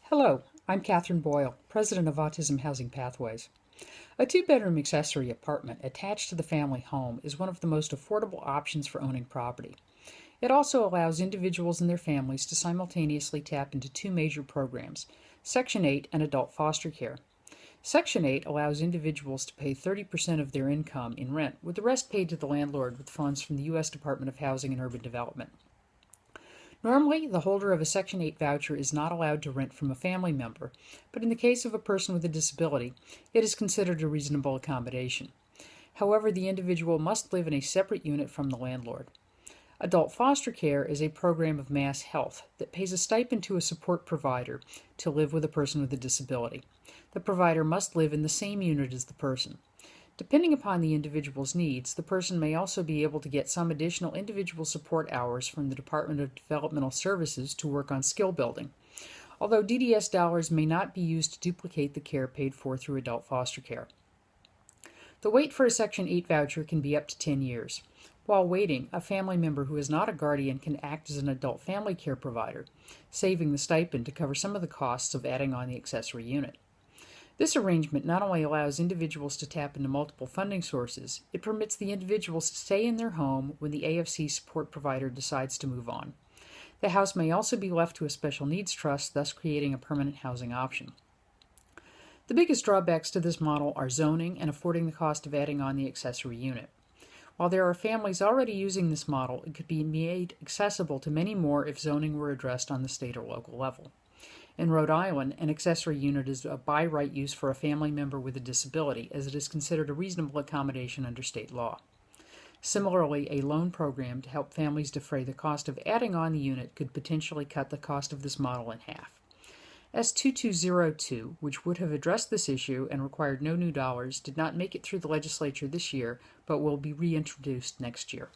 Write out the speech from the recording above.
Hello, I'm Catherine Boyle, President of Autism Housing Pathways. A two-bedroom accessory apartment attached to the family home is one of the most affordable options for owning property. It also allows individuals and their families to simultaneously tap into two major programs, Section 8 and adult foster care. Section 8 allows individuals to pay 30% of their income in rent, with the rest paid to the landlord with funds from the U.S. Department of Housing and Urban Development. Normally, the holder of a Section 8 voucher is not allowed to rent from a family member, but in the case of a person with a disability, it is considered a reasonable accommodation. However, the individual must live in a separate unit from the landlord. Adult foster care is a program of MassHealth that pays a stipend to a support provider to live with a person with a disability. The provider must live in the same unit as the person. Depending upon the individual's needs, the person may also be able to get some additional individual support hours from the Department of Developmental Services to work on skill building, although DDS dollars may not be used to duplicate the care paid for through adult foster care. The wait for a Section 8 voucher can be up to 10 years. While waiting, a family member who is not a guardian can act as an adult family care provider, saving the stipend to cover some of the costs of adding on the accessory unit. This arrangement not only allows individuals to tap into multiple funding sources, it permits the individuals to stay in their home when the AFC support provider decides to move on. The house may also be left to a special needs trust, thus creating a permanent housing option. The biggest drawbacks to this model are zoning and affording the cost of adding on the accessory unit. While there are families already using this model, it could be made accessible to many more if zoning were addressed on the state or local level. In Rhode Island, an accessory unit is a by right use for a family member with a disability, as it is considered a reasonable accommodation under state law. Similarly, a loan program to help families defray the cost of adding on the unit could potentially cut the cost of this model in half. S2202, which would have addressed this issue and required no new dollars, did not make it through the legislature this year, but will be reintroduced next year.